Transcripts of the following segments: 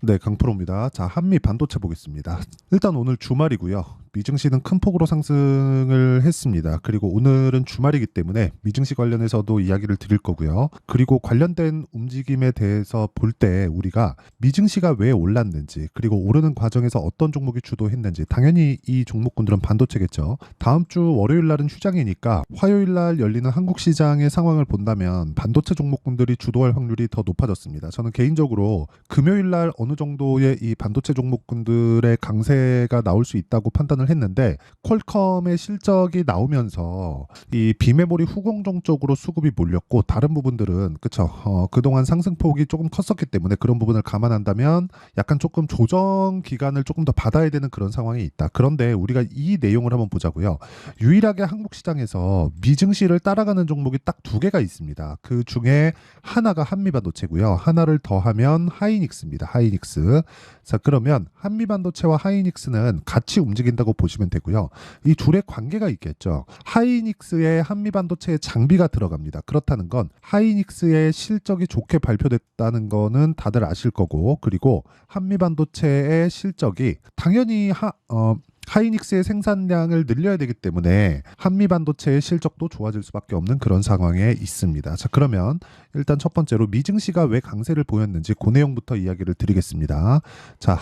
네, 강프로입니다. 자, 한미 반도체 보겠습니다. 일단 오늘 주말이고요. 미증시는 큰 폭으로 상승을 했습니다. 그리고 오늘은 주말이기 때문에 미증시 관련해서도 이야기를 드릴 거고요. 그리고 관련된 움직임에 대해서 볼 때 우리가 미증시가 왜 올랐는지, 그리고 오르는 과정에서 어떤 종목이 주도했는지, 당연히 이 종목군들은 반도체겠죠. 다음 주 월요일 날은 휴장이니까 화요일 날 열리는 한국 시장의 상황을 본다면 반도체 종목군들이 주도할 확률이 더 높아졌습니다. 저는 개인적으로 금요일 날 어느 정도의 이 반도체 종목군들의 강세가 나올 수 있다고 판단을 했는데, 퀄컴의 실적이 나오면서 이 비메모리 후공정 쪽으로 수급이 몰렸고, 다른 부분들은 그쵸, 그동안 상승폭이 조금 컸었기 때문에 그런 부분을 감안한다면 약간 조금 조정 기간을 조금 더 받아야 되는 그런 상황이 있다. 그런데 우리가 이 내용을 한번 보자고요. 유일하게 한국 시장에서 미증시를 따라가는 종목이 딱 두 개가 있습니다. 그 중에 하나가 한미반도체고요. 하나를 더하면 하이닉스입니다. 하이닉스. 자, 그러면 한미반도체와 하이닉스는 같이 움직인다고 보시면 되고요. 이 둘의 관계가 있겠죠. 하이닉스에 한미반도체의 장비가 들어갑니다. 그렇다는 건 하이닉스의 실적이 좋게 발표됐다는 거는 다들 아실 거고, 그리고 한미반도체의 실적이 당연히 하이닉스의 생산량을 늘려야 되기 때문에 한미반도체의 실적도 좋아질 수밖에 없는 그런 상황에 있습니다. 자, 그러면 일단 첫 번째로 미증시가 왜 강세를 보였는지 그 내용부터 이야기를 드리겠습니다. 자,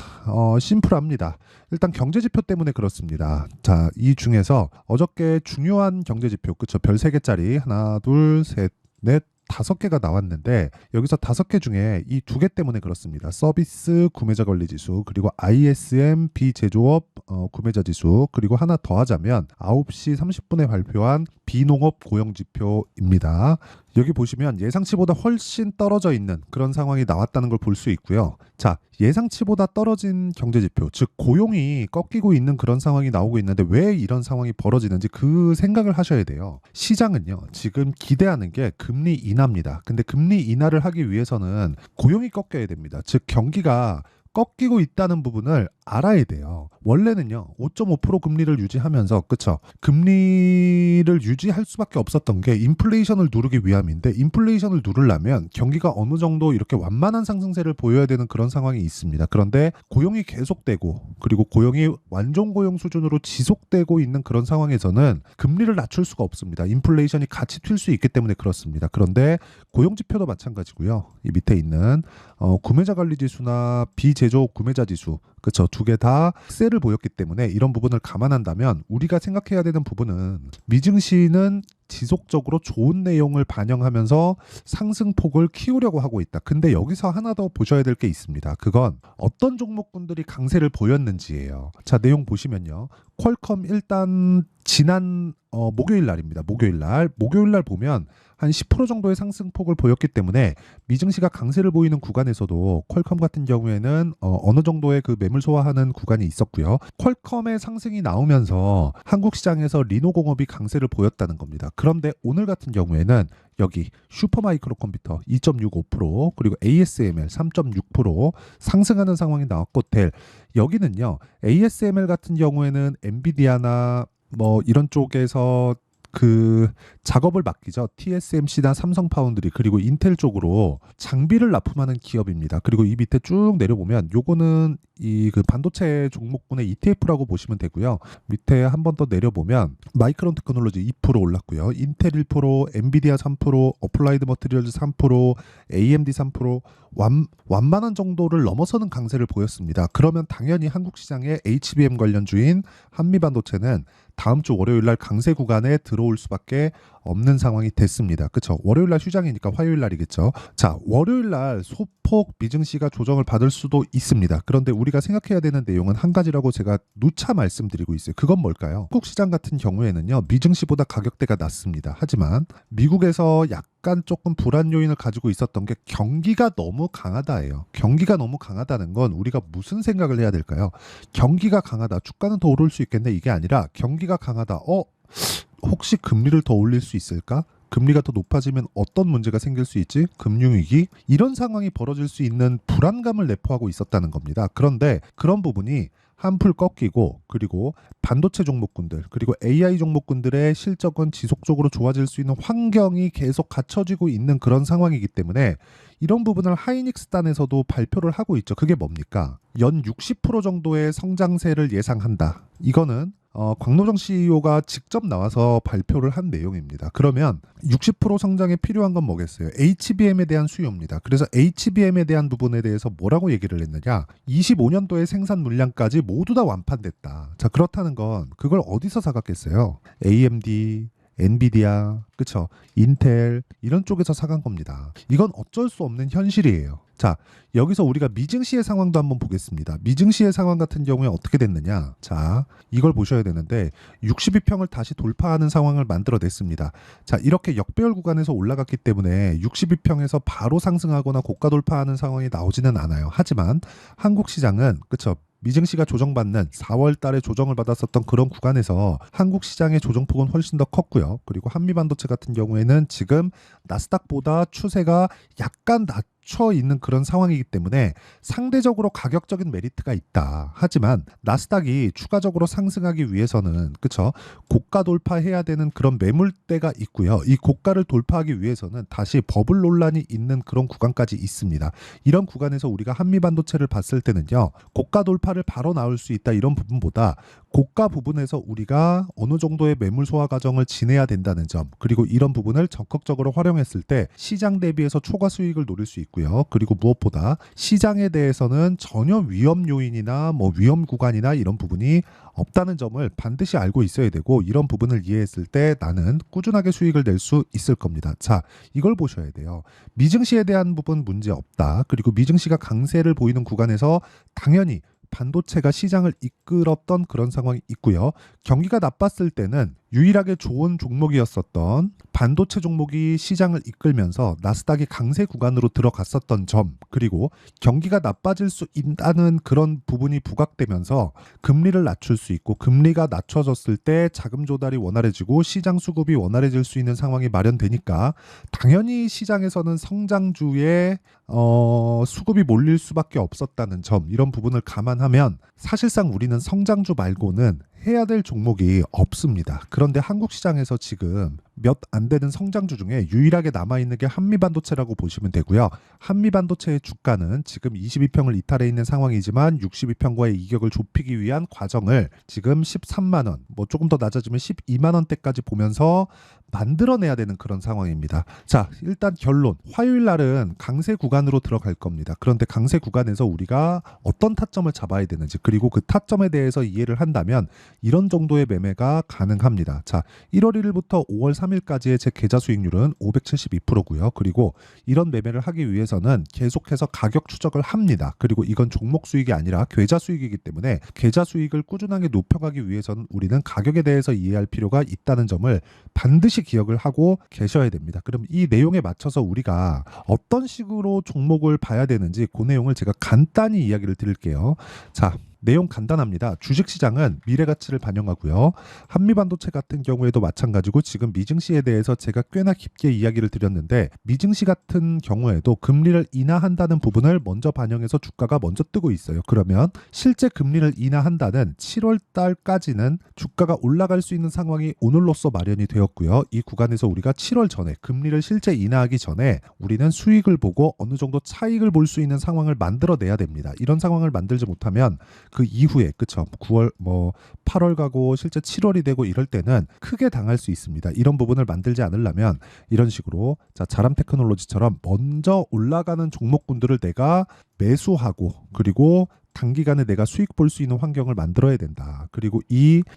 심플합니다. 일단 경제지표 때문에 그렇습니다. 자, 이 중에서 어저께 중요한 경제지표, 그쵸? 별 3개짜리 하나, 둘, 셋, 넷, 5개가 나왔는데, 여기서 5개 중에 이 2개 때문에 그렇습니다. 서비스 구매자 관리 지수, 그리고 ISM 비제조업 구매자 지수, 그리고 하나 더 하자면 9시 30분에 발표한 비농업 고용 지표입니다. 여기 보시면 예상치보다 훨씬 떨어져 있는 그런 상황이 나왔다는 걸 볼 수 있고요. 자, 예상치보다 떨어진 경제지표, 즉 고용이 꺾이고 있는 그런 상황이 나오고 있는데 왜 이런 상황이 벌어지는지 그 생각을 하셔야 돼요. 시장은요, 지금 기대하는 게 금리 인하입니다. 근데 금리 인하를 하기 위해서는 고용이 꺾여야 됩니다. 즉 경기가 꺾이고 있다는 부분을 알아야 돼요. 원래는요, 5.5% 금리를 유지하면서, 그쵸? 금리를 유지할 수밖에 없었던 게 인플레이션을 누르기 위함인데, 인플레이션을 누르려면 경기가 어느 정도 이렇게 완만한 상승세를 보여야 되는 그런 상황이 있습니다. 그런데 고용이 계속되고, 그리고 고용이 완전 고용 수준으로 지속되고 있는 그런 상황에서는 금리를 낮출 수가 없습니다. 인플레이션이 같이 튈 수 있기 때문에 그렇습니다. 그런데 고용 지표도 마찬가지고요. 이 밑에 있는 구매자 관리 지수나 비제조 구매자 지수, 그쵸? 2개 다 세를 보였기 때문에 이런 부분을 감안한다면 우리가 생각해야 되는 부분은 미증시는 지속적으로 좋은 내용을 반영하면서 상승폭을 키우려고 하고 있다. 근데 여기서 하나 더 보셔야 될 게 있습니다. 그건 어떤 종목군들이 강세를 보였는지예요. 자, 내용 보시면요. 퀄컴 일단 지난 목요일 날입니다. 목요일 날 보면 한 10% 정도의 상승폭을 보였기 때문에 미증시가 강세를 보이는 구간에서도 퀄컴 같은 경우에는 어느 정도의 그 매물 소화하는 구간이 있었고요. 퀄컴의 상승이 나오면서 한국 시장에서 리노공업이 강세를 보였다는 겁니다. 그런데 오늘 같은 경우에는 여기 슈퍼마이크로 컴퓨터 2.65%, 그리고 ASML 3.6% 상승하는 상황이 나왔고, 델 여기는요, ASML 같은 경우에는 엔비디아나 뭐 이런 쪽에서 그 작업을 맡기죠. TSMC나 삼성파운드리, 그리고 인텔 쪽으로 장비를 납품하는 기업입니다. 그리고 이 밑에 쭉 내려보면 요거는 이 그 반도체 종목군의 ETF라고 보시면 되고요. 밑에 한 번 더 내려보면 마이크론 테크놀로지 2% 올랐고요. 인텔 1%, 엔비디아 3%, 어플라이드 머티리얼즈 3%, AMD 3%, 완만한 정도를 넘어서는 강세를 보였습니다. 그러면 당연히 한국 시장의 HBM 관련주인 한미반도체는 다음 주 월요일 날 강세 구간에 들어올 수밖에 없는 상황이 됐습니다. 그쵸? 월요일 날 휴장이니까 화요일 날이겠죠. 자, 월요일 날 소폭 미증시가 조정을 받을 수도 있습니다. 그런데 우리가 생각해야 되는 내용은 한 가지라고 제가 누차 말씀드리고 있어요. 그건 뭘까요? 한국 시장 같은 경우에는요, 미증시보다 가격대가 낮습니다. 하지만 미국에서 약간 조금 불안 요인을 가지고 있었던 게 경기가 너무 강하다예요. 경기가 너무 강하다는 건 우리가 무슨 생각을 해야 될까요? 경기가 강하다, 주가는 더 오를 수 있겠네, 이게 아니라 경기가 강하다, 혹시 금리를 더 올릴 수 있을까? 금리가 더 높아지면 어떤 문제가 생길 수 있지? 금융위기? 이런 상황이 벌어질 수 있는 불안감을 내포하고 있었다는 겁니다. 그런데 그런 부분이 한풀 꺾이고, 그리고 반도체 종목군들, 그리고 AI 종목군들의 실적은 지속적으로 좋아질 수 있는 환경이 계속 갖춰지고 있는 그런 상황이기 때문에 이런 부분을 하이닉스단에서도 발표를 하고 있죠. 그게 뭡니까? 연 60% 정도의 성장세를 예상한다. 이거는 광노정 CEO가 직접 나와서 발표를 한 내용입니다. 그러면 60% 성장에 필요한 건 뭐겠어요? HBM에 대한 수요입니다. 그래서 HBM에 대한 부분에 대해서 뭐라고 얘기를 했느냐? 25년도에 생산 물량까지 모두 다 완판됐다. 자, 그렇다는 건 그걸 어디서 사갔겠어요? AMD, 엔비디아, 그쵸? 인텔 이런 쪽에서 사간 겁니다. 이건 어쩔 수 없는 현실이에요. 자, 여기서 우리가 미증시의 상황도 한번 보겠습니다. 미증시의 상황 같은 경우에 어떻게 됐느냐? 자, 이걸 보셔야 되는데 62평을 다시 돌파하는 상황을 만들어냈습니다. 자, 이렇게 역배열 구간에서 올라갔기 때문에 62평에서 바로 상승하거나 고가 돌파하는 상황이 나오지는 않아요. 하지만 한국 시장은 그쵸? 미증시가 조정받는 4월 달에 조정을 받았었던 그런 구간에서 한국 시장의 조정폭은 훨씬 더 컸고요. 그리고 한미반도체 같은 경우에는 지금 나스닥보다 추세가 약간 낮춰 있는 그런 상황이기 때문에 상대적으로 가격적인 메리트가 있다. 하지만 나스닥이 추가적으로 상승하기 위해서는 그쵸? 고가 돌파해야 되는 그런 매물대가 있고요. 이 고가를 돌파하기 위해서는 다시 버블 논란이 있는 그런 구간까지 있습니다. 이런 구간에서 우리가 한미반도체를 봤을 때는요. 고가 돌파를 바로 나올 수 있다 이런 부분보다 고가 부분에서 우리가 어느 정도의 매물 소화 과정을 지내야 된다는 점, 그리고 이런 부분을 적극적으로 활용했을 때 시장 대비해서 초과 수익을 노릴 수 있고요. 그리고 무엇보다 시장에 대해서는 전혀 위험 요인이나 뭐 위험 구간이나 이런 부분이 없다는 점을 반드시 알고 있어야 되고, 이런 부분을 이해했을 때 나는 꾸준하게 수익을 낼 수 있을 겁니다. 자, 이걸 보셔야 돼요. 미증시에 대한 부분 문제 없다. 그리고 미증시가 강세를 보이는 구간에서 당연히 반도체가 시장을 이끌었던 그런 상황이 있고요. 경기가 나빴을 때는 유일하게 좋은 종목이었었던 반도체 종목이 시장을 이끌면서 나스닥이 강세 구간으로 들어갔었던 점, 그리고 경기가 나빠질 수 있다는 그런 부분이 부각되면서 금리를 낮출 수 있고, 금리가 낮춰졌을 때 자금 조달이 원활해지고 시장 수급이 원활해질 수 있는 상황이 마련되니까 당연히 시장에서는 성장주에 수급이 몰릴 수밖에 없었다는 점, 이런 부분을 감안하면 사실상 우리는 성장주 말고는 해야 될 종목이 없습니다. 그런데 한국 시장에서 지금 몇 안 되는 성장주 중에 유일하게 남아있는 게 한미반도체라고 보시면 되고요. 한미반도체의 주가는 지금 22평을 이탈해 있는 상황이지만 62평과의 이격을 좁히기 위한 과정을 지금 13만 원, 뭐 조금 더 낮아지면 12만 원대까지 보면서 만들어내야 되는 그런 상황입니다. 자, 일단 결론. 화요일 날은 강세 구간으로 들어갈 겁니다. 그런데 강세 구간에서 우리가 어떤 타점을 잡아야 되는지, 그리고 그 타점에 대해서 이해를 한다면 이런 정도의 매매가 가능합니다. 자, 1월 1일부터 5월 3일까지의 제 계좌 수익률은 572%고요. 그리고 이런 매매를 하기 위해서는 계속해서 가격 추적을 합니다. 그리고 이건 종목 수익이 아니라 계좌 수익이기 때문에 계좌 수익을 꾸준하게 높여가기 위해서는 우리는 가격에 대해서 이해할 필요가 있다는 점을 반드시 기억을 하고 계셔야 됩니다. 그럼 이 내용에 맞춰서 우리가 어떤 식으로 종목을 봐야 되는지 그 내용을 제가 간단히 이야기를 드릴게요. 자, 내용 간단합니다. 주식시장은 미래가치를 반영하고요. 한미반도체 같은 경우에도 마찬가지고, 지금 미증시에 대해서 제가 꽤나 깊게 이야기를 드렸는데, 미증시 같은 경우에도 금리를 인하한다는 부분을 먼저 반영해서 주가가 먼저 뜨고 있어요. 그러면 실제 금리를 인하한다는 7월 달까지는 주가가 올라갈 수 있는 상황이 오늘로써 마련이 되었고요. 이 구간에서 우리가 7월 전에 금리를 실제 인하하기 전에 우리는 수익을 보고 어느 정도 차익을 볼 수 있는 상황을 만들어내야 됩니다. 이런 상황을 만들지 못하면 그 이후에 그쵸, 9월 뭐 8월 가고 실제 7월이 되고 이럴 때는 크게 당할 수 있습니다. 이런 부분을 만들지 않으려면 이런 식으로, 자, 자람 테크놀로지처럼 먼저 올라가는 종목군들을 내가 매수하고, 그리고 단기간에 내가 수익 볼 수 있는 환경을 만들어야 된다. 그리고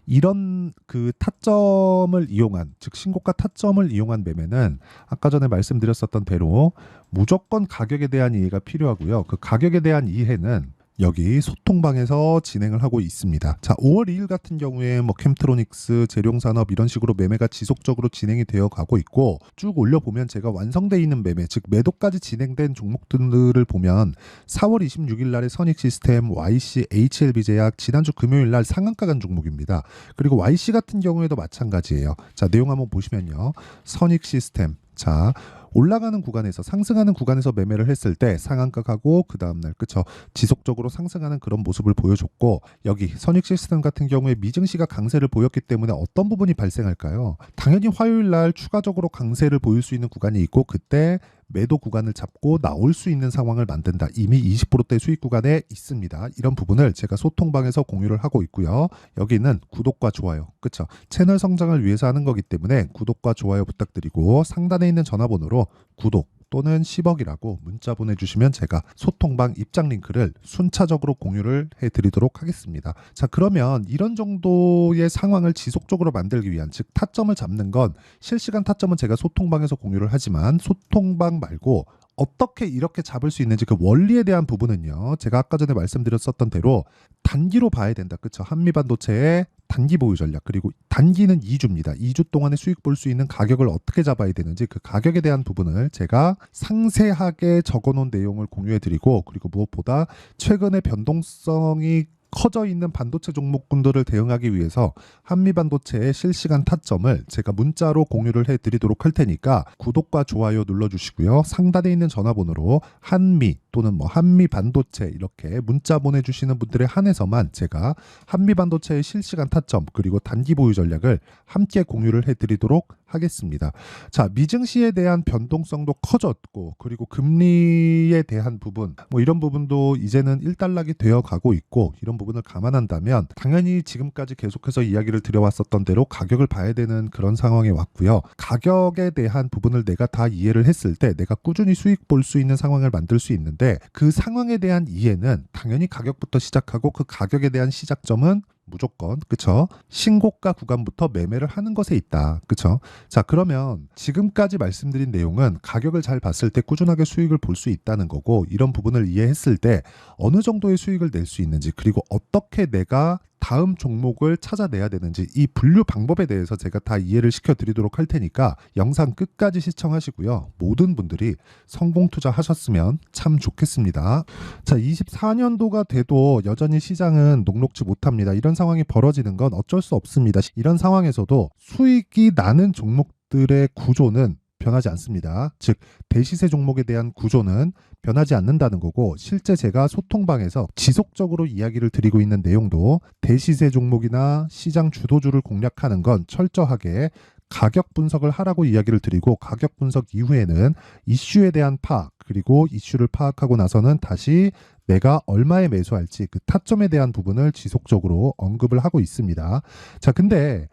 이런 그 타점을 이용한, 즉 신고가 타점을 이용한 매매는 아까 전에 말씀드렸었던 대로 무조건 가격에 대한 이해가 필요하고요. 그 가격에 대한 이해는 여기 소통방에서 진행을 하고 있습니다. 자, 5월 2일 같은 경우에 뭐 캠트로닉스, 재룡산업 이런 식으로 매매가 지속적으로 진행이 되어 가고 있고, 쭉 올려보면 제가 완성되어 있는 매매, 즉 매도까지 진행된 종목들을 보면 4월 26일 날에 선익시스템, YC, HLB제약, 지난주 금요일 날 상한가 간 종목입니다. 그리고 YC 같은 경우에도 마찬가지예요. 자, 내용 한번 보시면요. 선익시스템, 자, 올라가는 구간에서, 상승하는 구간에서 매매를 했을 때 상한가 가고 그 다음날 그쵸, 지속적으로 상승하는 그런 모습을 보여줬고, 여기 선익시스템 같은 경우에 미증시가 강세를 보였기 때문에 어떤 부분이 발생할까요? 당연히 화요일 날 추가적으로 강세를 보일 수 있는 구간이 있고, 그때 매도 구간을 잡고 나올 수 있는 상황을 만든다. 이미 20%대 수익 구간에 있습니다. 이런 부분을 제가 소통방에서 공유를 하고 있고요. 여기는 구독과 좋아요, 그쵸? 채널 성장을 위해서 하는 거기 때문에 구독과 좋아요 부탁드리고 상단에 있는 전화번호로 구독 또는 10억이라고 문자 보내주시면 제가 소통방 입장 링크를 순차적으로 공유를 해드리도록 하겠습니다. 자, 그러면 이런 정도의 상황을 지속적으로 만들기 위한, 즉 타점을 잡는 건 실시간 타점은 제가 소통방에서 공유를 하지만 소통방 말고 어떻게 이렇게 잡을 수 있는지 그 원리에 대한 부분은요, 제가 아까 전에 말씀드렸었던 대로 단기로 봐야 된다. 그쵸? 한미반도체의 단기 보유 전략, 그리고 단기는 2주입니다. 2주 동안에 수익 볼 수 있는 가격을 어떻게 잡아야 되는지 그 가격에 대한 부분을 제가 상세하게 적어놓은 내용을 공유해드리고, 그리고 무엇보다 최근에 변동성이 커져 있는 반도체 종목군들을 대응하기 위해서 한미반도체의 실시간 타점을 제가 문자로 공유를 해드리도록 할 테니까 구독과 좋아요 눌러주시고요. 상단에 있는 전화번호로 한미 또는 뭐 한미반도체 이렇게 문자 보내주시는 분들에 한해서만 제가 한미반도체의 실시간 타점 그리고 단기 보유 전략을 함께 공유를 해드리도록 하겠습니다. 자, 미증시에 대한 변동성도 커졌고, 그리고 금리에 대한 부분, 뭐 이런 부분도 이제는 일단락이 되어 가고 있고, 이런 부분을 감안한다면 당연히 지금까지 계속해서 이야기를 드려왔었던 대로 가격을 봐야 되는 그런 상황에 왔고요. 가격에 대한 부분을 내가 다 이해를 했을 때 내가 꾸준히 수익 볼 수 있는 상황을 만들 수 있는데, 그 상황에 대한 이해는 당연히 가격부터 시작하고 그 가격에 대한 시작점은 무조건, 그쵸? 신고가 구간부터 매매를 하는 것에 있다. 그쵸? 자, 그러면 지금까지 말씀드린 내용은 가격을 잘 봤을 때 꾸준하게 수익을 볼 수 있다는 거고, 이런 부분을 이해했을 때 어느 정도의 수익을 낼 수 있는지, 그리고 어떻게 내가 다음 종목을 찾아내야 되는지, 이 분류 방법에 대해서 제가 다 이해를 시켜드리도록 할 테니까 영상 끝까지 시청하시고요. 모든 분들이 성공 투자하셨으면 참 좋겠습니다. 자, 24년도가 돼도 여전히 시장은 녹록지 못합니다. 이런 상황이 벌어지는 건 어쩔 수 없습니다. 이런 상황에서도 수익이 나는 종목들의 구조는 변하지 않습니다. 즉 대시세 종목에 대한 구조는 변하지 않는다는 거고, 실제 제가 소통방에서 지속적으로 이야기를 드리고 있는 내용도 대시세 종목이나 시장 주도주를 공략하는 건 철저하게 가격 분석을 하라고 이야기를 드리고, 가격 분석 이후에는 이슈에 대한 파악, 그리고 이슈를 파악하고 나서는 다시 내가 얼마에 매수할지 그 타점에 대한 부분을 지속적으로 언급을 하고 있습니다. 자, 근데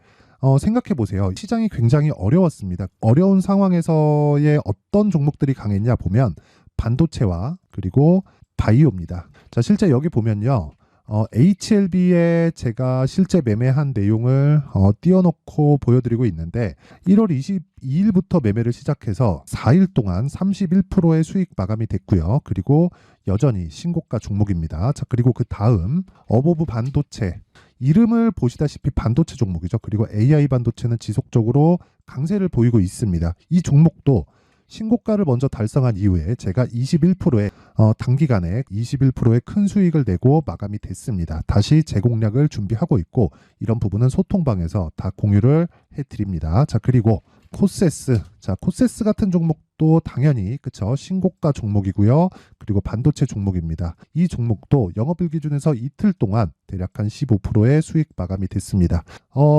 생각해 보세요. 시장이 굉장히 어려웠습니다. 어려운 상황에서의 어떤 종목들이 강했냐 보면 반도체와 그리고 바이오입니다. 자, 실제 여기 보면요. HLB에 제가 실제 매매한 내용을 띄워놓고 보여드리고 있는데, 1월 22일부터 매매를 시작해서 4일 동안 31%의 수익 마감이 됐고요. 그리고 여전히 신고가 종목입니다. 자, 그리고 그 다음 어보브 반도체, 이름을 보시다시피 반도체 종목이죠. 그리고 AI 반도체는 지속적으로 강세를 보이고 있습니다. 이 종목도 신고가를 먼저 달성한 이후에 제가 21%의 단기간에 21%의 큰 수익을 내고 마감이 됐습니다. 다시 재공략을 준비하고 있고, 이런 부분은 소통방에서 다 공유를 해드립니다. 자, 그리고 코세스, 자, 코세스 같은 종목도 당연히 그쵸, 신고가 종목이고요. 그리고 반도체 종목입니다. 이 종목도 영업일 기준에서 이틀 동안 대략 한 15%의 수익 마감이 됐습니다.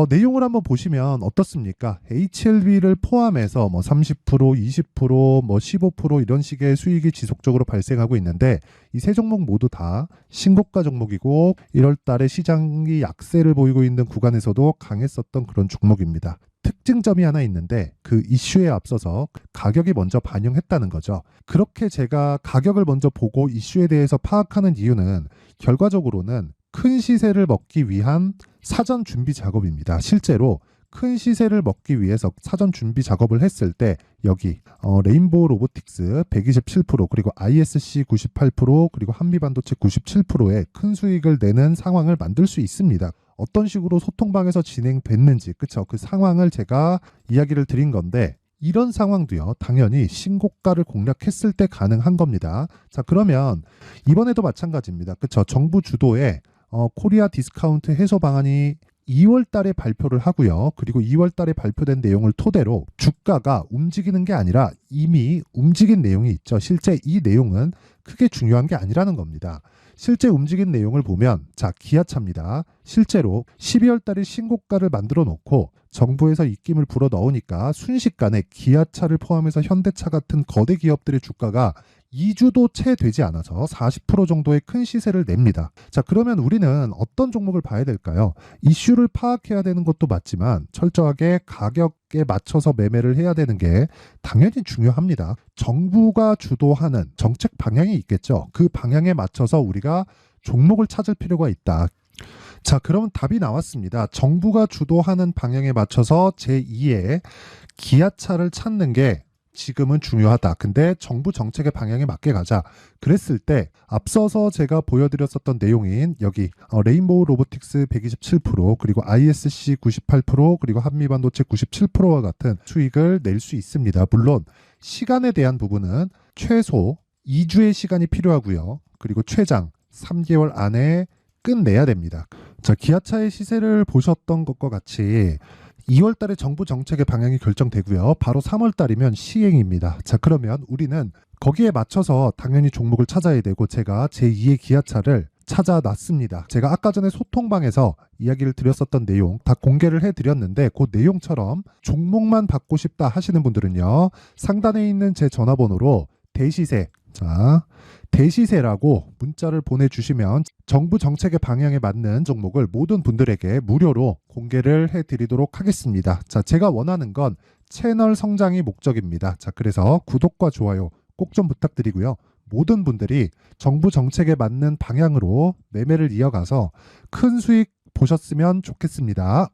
내용을 한번 보시면 어떻습니까? HLB를 포함해서 뭐 30%, 20%, 뭐 15% 이런 식의 수익이 지속적으로 발생하고 있는데, 이 세 종목 모두 다 신고가 종목이고 1월 달에 시장이 약세를 보이고 있는 구간에서도 강했었던 그런 종목입니다. 특징점이 하나 있는데, 그 이슈에 앞서서 가격이 먼저 반영했다는 거죠. 그렇게 제가 가격을 먼저 보고 이슈에 대해서 파악하는 이유는 결과적으로는 큰 시세를 먹기 위한 사전 준비 작업입니다. 실제로 큰 시세를 먹기 위해서 사전 준비 작업을 했을 때 여기 레인보우 로보틱스 127%, 그리고 ISC 98%, 그리고 한미반도체 97%의 큰 수익을 내는 상황을 만들 수 있습니다. 어떤 식으로 소통방에서 진행됐는지, 그쵸? 그 상황을 제가 이야기를 드린 건데, 이런 상황도요, 당연히 신고가를 공략했을 때 가능한 겁니다. 자, 그러면 이번에도 마찬가지입니다. 그쵸? 정부 주도의 코리아 디스카운트 해소 방안이 2월 달에 발표를 하고요. 그리고 2월 달에 발표된 내용을 토대로 주가가 움직이는 게 아니라 이미 움직인 내용이 있죠. 실제 이 내용은 크게 중요한 게 아니라는 겁니다. 실제 움직인 내용을 보면 자, 기아차입니다. 실제로 12월 달에 신고가를 만들어 놓고 정부에서 입김을 불어 넣으니까 순식간에 기아차를 포함해서 현대차 같은 거대 기업들의 주가가 2주도 채 되지 않아서 40% 정도의 큰 시세를 냅니다. 자, 그러면 우리는 어떤 종목을 봐야 될까요? 이슈를 파악해야 되는 것도 맞지만 철저하게 가격에 맞춰서 매매를 해야 되는 게 당연히 중요합니다. 정부가 주도하는 정책 방향이 있겠죠. 그 방향에 맞춰서 우리가 종목을 찾을 필요가 있다. 자, 그러면 답이 나왔습니다. 정부가 주도하는 방향에 맞춰서 제2의 기아차를 찾는 게 지금은 중요하다. 근데 정부 정책의 방향에 맞게 가자. 그랬을 때 앞서서 제가 보여드렸었던 내용인 여기 레인보우 로보틱스 127% 그리고 ISC 98% 그리고 한미반도체 97%와 같은 수익을 낼 수 있습니다. 물론 시간에 대한 부분은 최소 2주의 시간이 필요하고요. 그리고 최장 3개월 안에 끝내야 됩니다. 자, 기아차의 시세를 보셨던 것과 같이 2월 달에 정부 정책의 방향이 결정되고요. 바로 3월 달이면 시행입니다. 자, 그러면 우리는 거기에 맞춰서 당연히 종목을 찾아야 되고 제가 제2의 기아차를 찾아놨습니다. 제가 아까 전에 소통방에서 이야기를 드렸었던 내용 다 공개를 해드렸는데 그 내용처럼 종목만 받고 싶다 하시는 분들은요. 상단에 있는 제 전화번호로 대시세, 자, 대시세라고 문자를 보내주시면 정부 정책의 방향에 맞는 종목을 모든 분들에게 무료로 공개를 해드리도록 하겠습니다. 자, 제가 원하는 건 채널 성장이 목적입니다. 자, 그래서 구독과 좋아요 꼭 좀 부탁드리고요. 모든 분들이 정부 정책에 맞는 방향으로 매매를 이어가서 큰 수익 보셨으면 좋겠습니다.